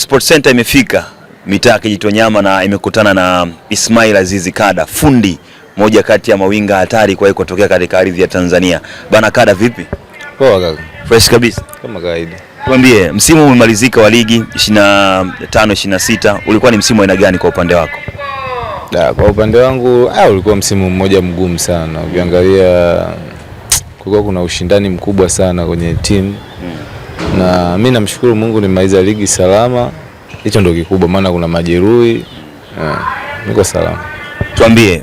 Sports Center imefika mitaa Kijitonyama na imekutana na Ismail Azizi Kada, fundi moja kati ya mawinga hatari kwa kutokea katika ardhi ya Tanzania. Bana Kada, vipi? Poa kaka. Fresh kabisa. Kama kawaida. Tuambie, msimu umemalizika wa ligi 25-26, ulikuwa ni msimu aina gani kwa upande wako? Kwa upande wangu ulikuwa msimu mmoja mgumu sana. Ukiangalia kulikuwa kuna ushindani mkubwa sana kwenye timu. Na mimi namshukuru Mungu nimemaliza ligi salama. Hicho ndio kikubwa, maana kuna majeruhi. Niko salama. Tuambie,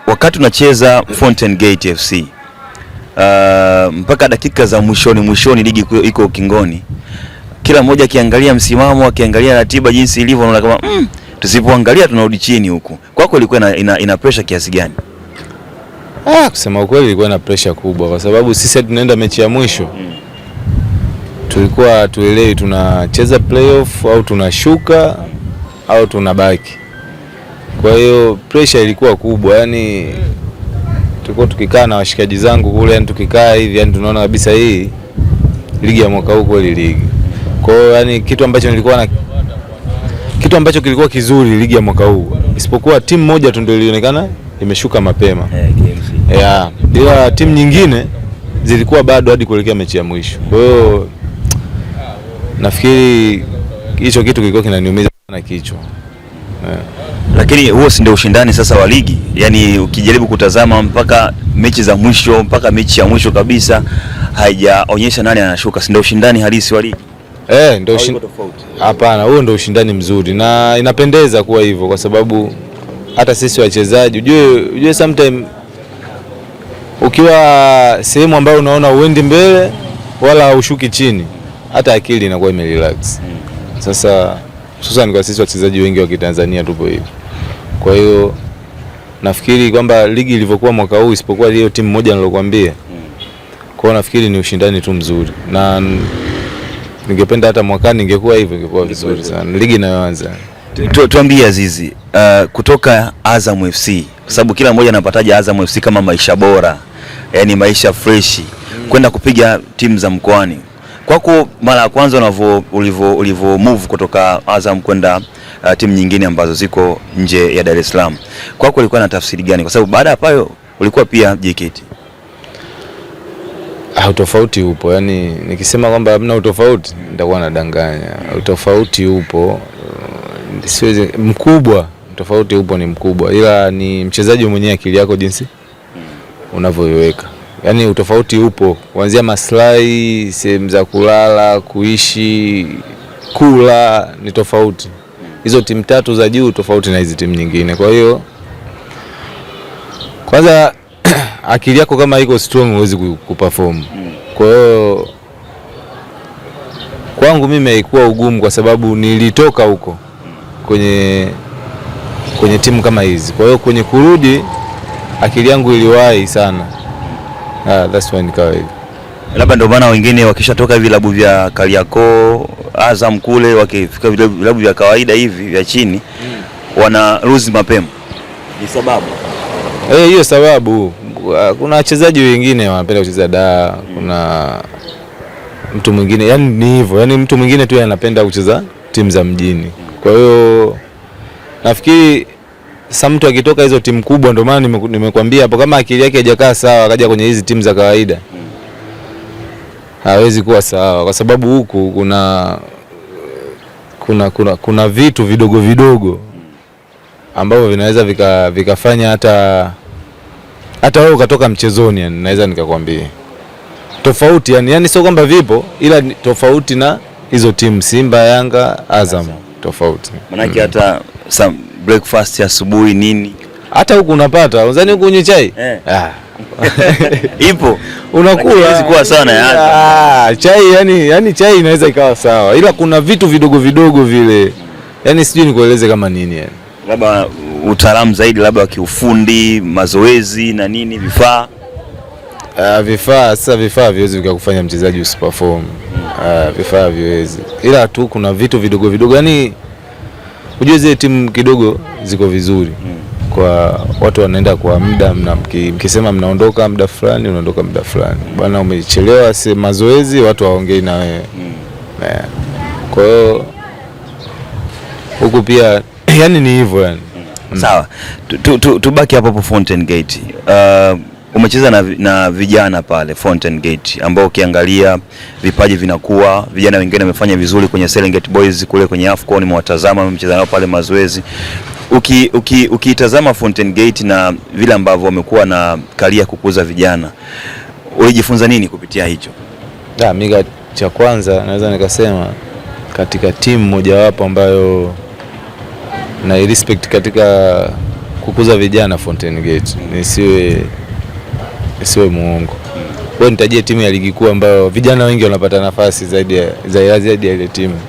wakati unacheza Fountain Gate FC, mpaka dakika za mwishoni ligi iko ukingoni, kila mmoja akiangalia msimamo, akiangalia ratiba jinsi ilivyo, anaona kama tusipoangalia tunarudi chini huku. Kwako ilikuwa ina pressure kiasi gani? Kusema ukweli ilikuwa na pressure kubwa, kwa sababu sisi tunaenda mechi ya mwisho. Tulikuwa tuelewi tunacheza playoff au tunashuka au tunabaki. Kwa hiyo pressure ilikuwa kubwa, yani tulikuwa tukikaa na washikaji zangu kule, yani tukikaa hivi, yani tunaona kabisa hii ligi ya mwaka huu kweli ligi. Kwa hiyo yani kitu ambacho kilikuwa kizuri ligi ya mwaka huu, isipokuwa timu moja tu ndio ilionekana imeshuka mapema. Bila timu nyingine zilikuwa bado hadi kuelekea mechi ya mwisho. Kwa hiyo nafikiri hicho kitu kilikuwa kinaniumiza sana kichwa. Lakini huo si ndio ushindani sasa wa ligi? Yaani ukijaribu kutazama mpaka mechi za mwisho, mpaka mechi ya mwisho kabisa haijaonyesha nani anashuka, si ndio ushindani halisi wa ligi? Ndio tofauti. Hapana, huo ndio ushindani mzuri na inapendeza kuwa hivyo, kwa sababu hata sisi wachezaji ujue sometimes ukiwa sehemu ambayo unaona uendi mbele wala ushuki chini, hata akili inakuwa imerelax. Sasa hususan kwa sisi wachezaji wengi wa Kitanzania tupo hivi. Kwa hiyo nafikiri kwamba ligi ilivyokuwa mwaka huu, isipokuwa hiyo timu moja nilokuambia, kwa nafikiri ni ushindani tu mzuri, na ningependa hata mwakani ingekuwa hivyo, ingekuwa vizuri sana ligi inayoanza. Tuambie Azizi, kutoka Azam FC, kwa sababu kila mmoja anapataja Azam FC kama maisha bora, yani maisha fresh, kwenda kupiga timu za mkoani. Kwako mara ya kwanza ulivyo move kutoka Azam kwenda timu nyingine ambazo ziko nje ya Dar es Salaam, kwako ilikuwa na tafsiri gani? Kwa sababu baada ya hapo ulikuwa pia JKT. Utofauti upo, yani nikisema kwamba hamna utofauti nitakuwa nadanganya. Utofauti upo, siwezi mkubwa, utofauti upo, ni mkubwa, ila ni mchezaji mwenyewe akili yako jinsi unavyoiweka. Yani utofauti upo kuanzia maslahi, sehemu za kulala, kuishi, kula ni tofauti. Hizo timu tatu za juu tofauti na hizi timu nyingine. Kwa hiyo kwanza akili yako kama iko strong huwezi kuperform. Kwa hiyo kwangu mimi haikuwa ugumu, kwa sababu nilitoka huko kwenye timu kama hizi. Kwa hiyo kwenye kurudi akili yangu iliwahi sana. That's why nikawa hivi. Labda ndio maana wengine wakishatoka vilabu vya Kariakoo, Azam kule, wakifika vilabu vya kawaida hivi vya chini wana lose mapema. Ni sababu? Hiyo sababu. Kuna wachezaji wengine wanapenda kucheza Dar, kuna mtu mwingine, yani ni hivyo, yani mtu mwingine tu anapenda kucheza timu za mjini. Kwa hiyo nafikiri sasa mtu akitoka hizo timu kubwa, ndio maana nimekwambia hapo, kama akili yake haijakaa sawa akaja kwenye hizi timu za kawaida hawezi kuwa sawa, kwa sababu huku kuna vitu vidogo ambavyo vinaweza vikafanya hata wewe ukatoka mchezoni, yani naweza nikakwambia tofauti, yani sio kwamba vipo, ila tofauti na hizo timu Simba, Yanga, Azam, tofauti. Maana hata breakfast asubuhi nini hata huku unapata, unadhani huku unywe chai? Ipo, unakula, haiwezi kuwa sana chai, yani chai inaweza ikawa sawa, ila kuna vitu vidogo vile, yani sijui nikueleze kama nini, yani labda utaalamu zaidi, labda wa kiufundi, mazoezi na nini, vifaa. Sasa vifaa viwezi vikakufanya mchezaji usiperform. Vifaa viwezi, ila tu kuna vitu vidogo, yani unajua zile timu kidogo ziko vizuri. Kwa watu wanaenda kwa muda, mkisema mnaondoka muda fulani, unaondoka muda fulani. Bwana umechelewa mazoezi, watu waongei na wewe. Kwa hiyo huku pia yani ni hivyo yani. Sawa, tubaki hapo Fountain Gate. Umecheza na vijana pale Fountain Gate ambao ukiangalia vipaji vinakuwa, vijana wengine wamefanya vizuri kwenye Serengeti Boys kule kwenye AFCON, mwatazama mmecheza nao pale mazoezi. Ukitazama Fountain Gate na vile ambavyo wamekuwa na karia kukuza vijana, ulijifunza nini kupitia hicho? Mimi cha kwanza naweza nikasema katika timu mojawapo ambayo na respect katika kukuza vijana Fountain Gate, nisiwe muongo. Wewe nitajie timu ya ligi kuu ambayo vijana wengi wanapata nafasi zaidi ya ile timu.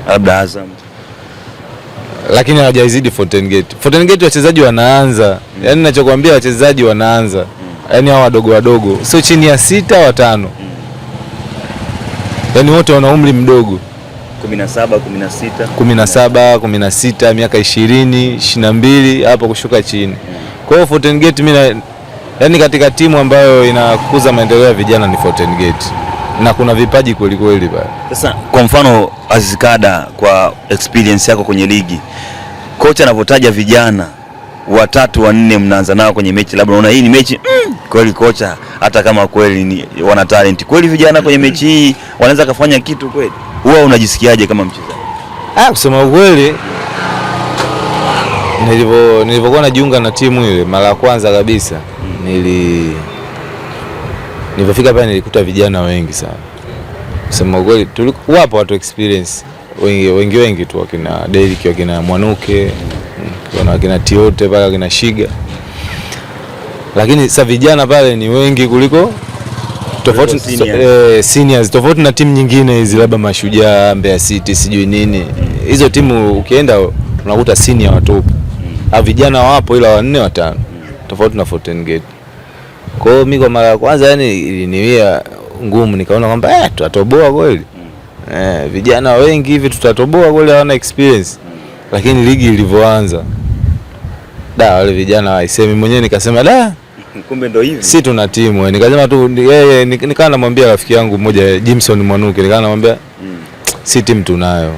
Labda Azam. Lakini hawajazidi Fountain Gate. Fountain Gate wachezaji wanaanza. Yaani ninachokuambia wachezaji wanaanza. Yaani hao wadogo. Sio chini ya 6 au 5. Yaani wote wana umri mdogo. 17, 16, miaka 20, 22 hapo kushuka chini. Kwa hiyo Fountain Gate mimi yani katika timu ambayo inakuza maendeleo ya vijana ni Fountain Gate. Na kuna vipaji kweli kweli pale. Sasa kwa mfano Aziz Kada, kwa experience yako kwenye ligi, kocha anavyotaja vijana 3 4 mnaanza nao kwenye mechi, labda unaona hii ni mechi kweli kocha hata kama kweli ni wana talent kweli vijana kwenye mechi hii wanaweza kufanya kitu kweli, huwa unajisikiaje kama mchezaji? Kusema ukweli, nilivyokuwa najiunga na timu ile mara ya kwanza kabisa, nilipofika pale nilikuta vijana wengi sana. Kusema ukweli, wapo watu experience wengi tu, wakina Derrick, wakina Mwanuke, wakina Tiote pale, wakina Shiga. Lakini sasa vijana pale ni wengi kuliko tofauti seniors, tofauti na timu nyingine hizi labda Mashujaa, Mbeya City, sijui nini. Hizo timu ukienda unakuta senior watu. Vijana wapo ila 4 5. Tofauti na Fountain Gate. Kwa hiyo mimi kwa mara ya kwanza yani iliniwia ngumu, nikaona kwamba tutatoboa kweli. Vijana wengi hivi tutatoboa kweli, hawana experience. Lakini ligi ilivyoanza, wale vijana waisemi, mwenyewe nikasema kumbe ndo hivi. Si tuna timu. Nikasema tu yeye, nikawa namwambia rafiki yangu mmoja Jimson Mwanuke, nikawa namwambia si timu tunayo.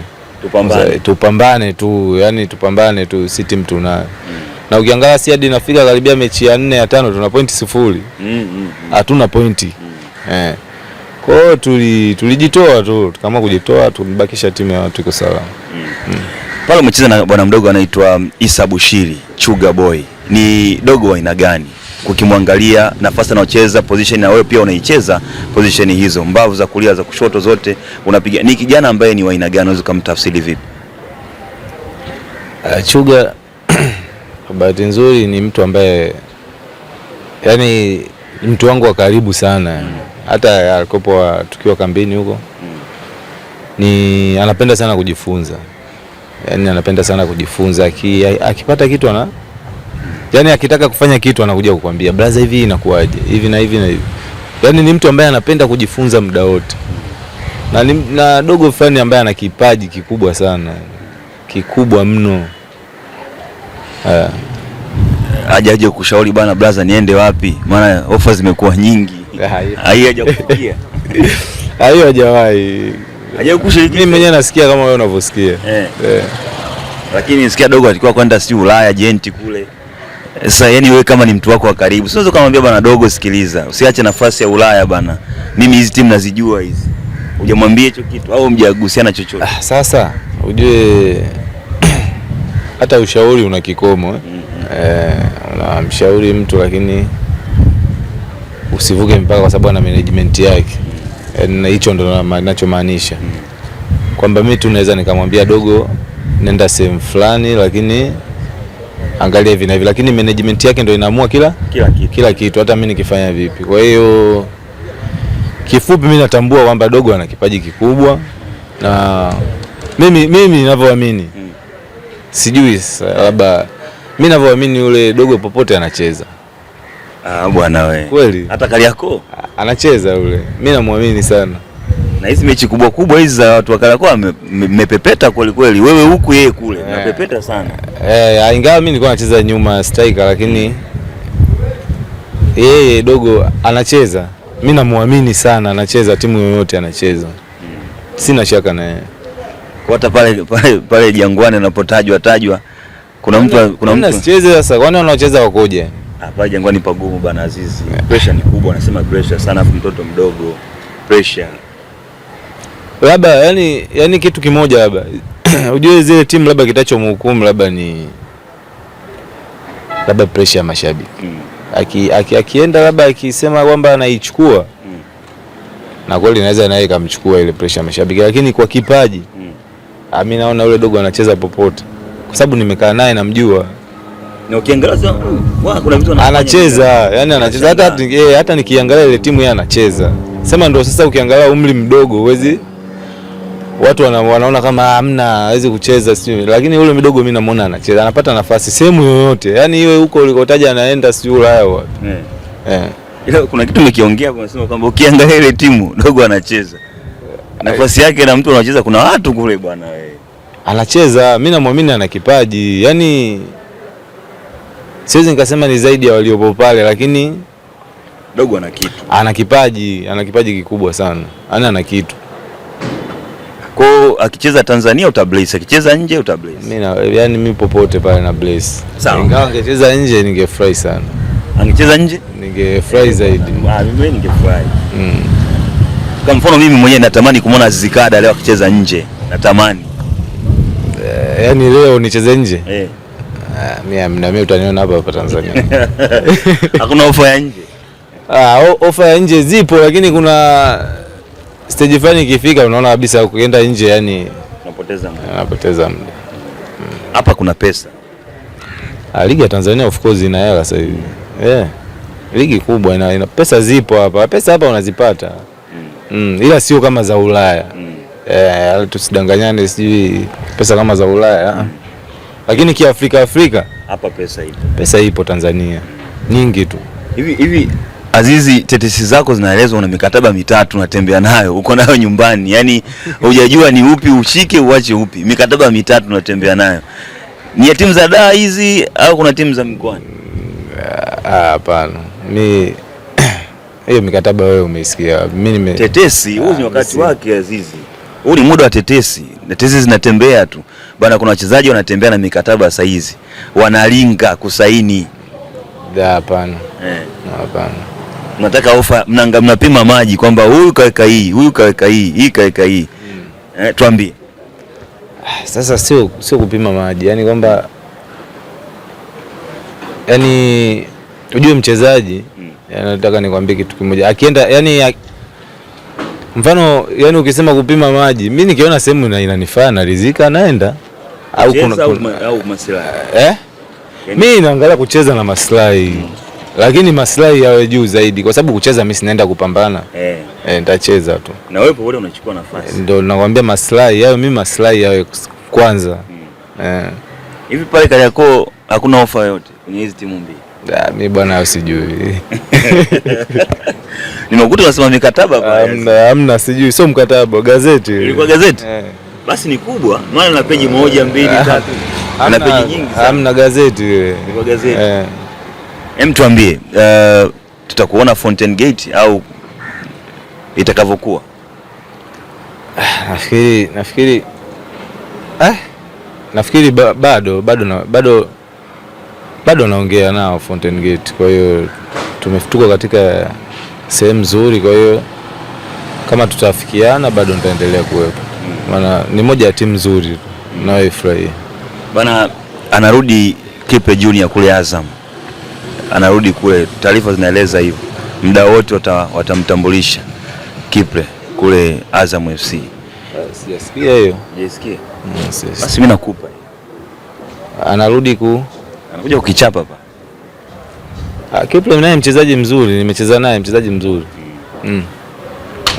Tupambane tu, yani tupambane tu, si timu tunayo. Na ukiangalia si hadi nafika karibia mechi ya 4 ya 5 tuna point 0. Hatuna pointi. Kwa hiyo tulijitoa tu, kama kujitoa tumebakisha timu ya watu iko salama. Pale umecheza na bwana mdogo anaitwa Issa Bushiri, Chuga Boy. Ni dogo wa aina gani? Ukimwangalia nafasi anaocheza, position na wewe pia unaicheza position hizo, mbavu za kulia za kushoto zote unapiga. Ni kijana ambaye ni wa aina gani, unaweza kumtafsiri vipi? Chuga bahati nzuri ni mtu ambaye yani mtu wangu wa karibu sana. Hata alikopo tukiwa kambini huko. Ni anapenda sana kujifunza. Yani anapenda sana kujifunza, akipata kitu yani akitaka kufanya kitu anakuja kukwambia, brother, hivi inakuaje? Hivi na hivi na hivi. Yani ni mtu ambaye anapenda kujifunza muda wote. Na dogo fulani ambaye ana kipaji kikubwa sana. Kikubwa mno. Hajaje kushauri bana, brother, niende wapi? Maana offers zimekuwa nyingi. Haija kufikia. Hayo hajawahi. Hajakushiriki. Mimi mwenyewe nasikia kama wewe unavyosikia. Lakini nisikia dogo alikuwa kwenda si Ulaya agent kule. Sasa yani wewe kama ni mtu wako wa karibu, siwezi kumwambia bana dogo, sikiliza, usiache nafasi ya Ulaya bana. Mimi hizi timu nazijua hizi. Hujamwambia hicho kitu au mjagusiana chochote? Sasa ujue hata ushauri una kikomo. Unamshauri mtu lakini usivuke mpaka, kwa sababu ana management yake. Na hicho ndo ninachomaanisha. Kwamba mimi tu naweza nikamwambia dogo nenda sehemu fulani, lakini angalia hivi na hivi, lakini management yake ndio inaamua kila kitu, hata mimi nikifanya vipi. Kwa hiyo kifupi mimi natambua kwamba dogo ana kipaji kikubwa, na mimi ninavyoamini, sijui labda mimi ninavyoamini yule dogo popote anacheza. Bwana wewe. Kweli. Hata Kariakoo anacheza yule. Mimi namuamini sana. Na hizi mechi kubwa hizi za watu wa Kariakoo mmepepeta kweli kweli. Wewe huku yeye kule. Mmepepeta sana. Ingawa mimi nilikuwa nacheza nyuma striker, lakini yeye dogo anacheza. Mimi namuamini sana, anacheza timu yoyote anacheza. Sina shaka na yeye. Kwa hata pale Jangwani anapotajwa kuna mtu asicheze sasa, kwani wanaocheza wakoje? Hapa Jangwani pagumu bana Azizi. Pressure ni kubwa, anasema pressure sana, afu mtoto mdogo pressure. Labda yani kitu kimoja labda ujue zile timu labda kitachomhukumu labda ni labda pressure ya mashabiki. Akienda labda akisema kwamba anaichukua na kweli naweza naye kamchukua ile pressure ya mashabiki, lakini kwa kipaji mimi naona yule dogo anacheza popote, kwa sababu nimekaa naye namjua. Na ukiangalia kuna vitu anacheza, yani anacheza hata nikiangalia ile timu yeye anacheza. Sema ndio sasa ukiangalia umri mdogo huwezi, watu wanaona kama hamna hawezi kucheza sio, lakini yule mdogo mimi namuona anacheza, anapata nafasi sehemu yoyote. Yani iwe huko ulikotaja anaenda sio Ulaya wapi. Ila kuna kitu nikiongea hapo nasema kwamba ukiangalia ile timu dogo anacheza. Nafasi yake na mtu anacheza, kuna watu kule bwana wewe. Anacheza, mimi namwamini ana kipaji. Yani siwezi nikasema ni zaidi ya waliopo pale, lakini dogo ana kitu. Ana kipaji kikubwa sana. Ana kitu. Kwa akicheza Tanzania utablaze, akicheza nje utablaze. Mimi popote pale na blaze. Ingawa angecheza nje ningefurahi sana. Angecheza nje? Ningefurahi zaidi. Mimi ningefurahi. Kwa mfano mimi mwenyewe natamani kumuona Aziz Ki leo akicheza nje. Natamani. Yani leo nicheze nje? Mimi utaniona hapa Tanzania. Hakuna ofa ya nje? Ofa ya nje zipo, lakini kuna stage fulani ikifika unaona kabisa ukienda nje yani unapoteza muda. Hapa kuna pesa. Ligi ya Tanzania of course ina hela sasa hivi. Ligi kubwa ina pesa zipo hapa. Pesa hapa unazipata. Ila sio kama za Ulaya. Tusidanganyane, sijui pesa kama za Ulaya. Lakini kiafrika hapa pesa ipo. Pesa ipo Tanzania. Nyingi tu. Hivi Azizi, tetesi zako zinaelezwa una mikataba 3 unatembea nayo, uko nayo nyumbani. Yaani hujajua ni upi ushike uache upi. Mikataba 3 unatembea nayo. Ni ya timu za daa hizi au kuna timu za mkoani? Hapana. Mimi hiyo mikataba wewe umeisikia. Mimi tetesi, huu ni wakati wake Azizi. Huu ni muda wa tetesi. Tetesi zinatembea tu. Bwana, kuna wachezaji wanatembea na mikataba saa hizi. Wanalinga kusaini. Hapana. Hapana. Nataka ofa, mnapima maji kwamba huyu kaweka hii, huyu kaweka hii kaweka hii. Tuambie. Sasa sio kupima maji, yani kwamba yani ujue mchezaji, nataka nikwambie kitu kimoja. Akienda yani mfano yani ukisema kupima maji, mimi nikiona sehemu inanifaa na rizika naenda au maslahi. Mimi naangalia kucheza na maslahi. Lakini maslahi yawe juu zaidi, kwa sababu kucheza mimi sinaenda kupambana. Nitacheza tu. Na wewe wewe unachukua nafasi. Ndio nakwambia maslahi yawe, mimi maslahi yawe kwanza. Hivi pale Kariakoo hakuna ofa yote kwenye hizi timu mbili? Mimi bwana usijui. Nimekuta unasema mikataba pale. Hamna, sijui, sio mkataba, gazeti. Ilikuwa gazeti? Basi ni kubwa. Maana na peji 1, 2, 3. Ana peji nyingi sana. Hamna gazeti ile. Ilikuwa gazeti. Tuambie, tutakuona Fountain Gate au itakavyokuwa? Nafikiri bado naongea nao Fountain Gate. Kwa hiyo tumefutuka katika sehemu nzuri, kwa hiyo kama tutafikiana bado nitaendelea kuwepo. Maana ni moja ya timu nzuri nayoifurahia. Bana, anarudi Kipe Junior kule Azam. Anarudi kule, taarifa zinaeleza hivyo. Muda wote watamtambulisha Kipe kule Azam FC. Sijasikia hiyo. Sijasikia. Basi mimi nakupa. Anakuja ukichapa hapa. Kipe naye mchezaji mzuri, nimecheza naye mchezaji mzuri.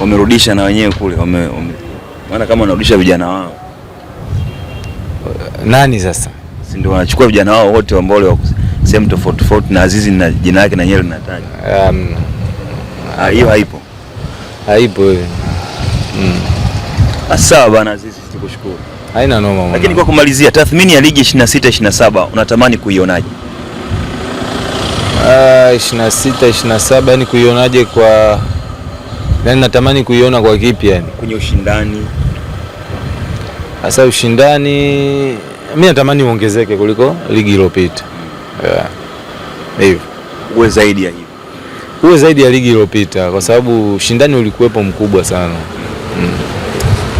Wamerudisha na wenyewe kule, maana kama wanarudisha vijana wao. Nani sasa? Si ndio wanachukua vijana wao wote ambao wale sehemu tofauti na Azizi na jina lake na nyele linataja. Hiyo haipo. Haipo hiyo. Sawa bwana Azizi, tukushukuru. Haina noma mwana. Lakini kwa kumalizia, tathmini ya ligi 26-27 unatamani kuionaje? 26-27 yani kuionaje kwa natamani kuiona kwa kipi yani? Kwenye ushindani. Sasa ushindani mimi natamani uongezeke kuliko ligi iliyopita. Hivyo. Uwe zaidi ya hivi. Uwe zaidi ya ligi iliyopita kwa sababu ushindani ulikuwepo mkubwa sana.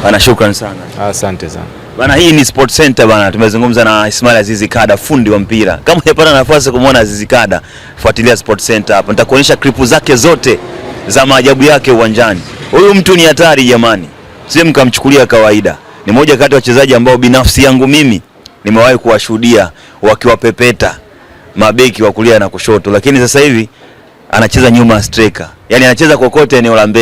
Bana, shukrani sana. Asante sana. Bana, hii ni Sport Center bana. Tumezungumza na Ismail Azizi Kada, fundi wa mpira. Kama hujapata nafasi kumwona Azizi Kada, fuatilia Sport Center hapa. Nitakuonyesha klipu zake zote za maajabu yake uwanjani. Huyu mtu ni hatari jamani. Sije mkamchukulia kawaida. Ni moja kati ya wachezaji ambao binafsi yangu mimi nimewahi kuwashuhudia wakiwapepeta mabeki wa kulia na kushoto, lakini sasa hivi anacheza nyuma striker. Yaani anacheza kokote eneo la mbele.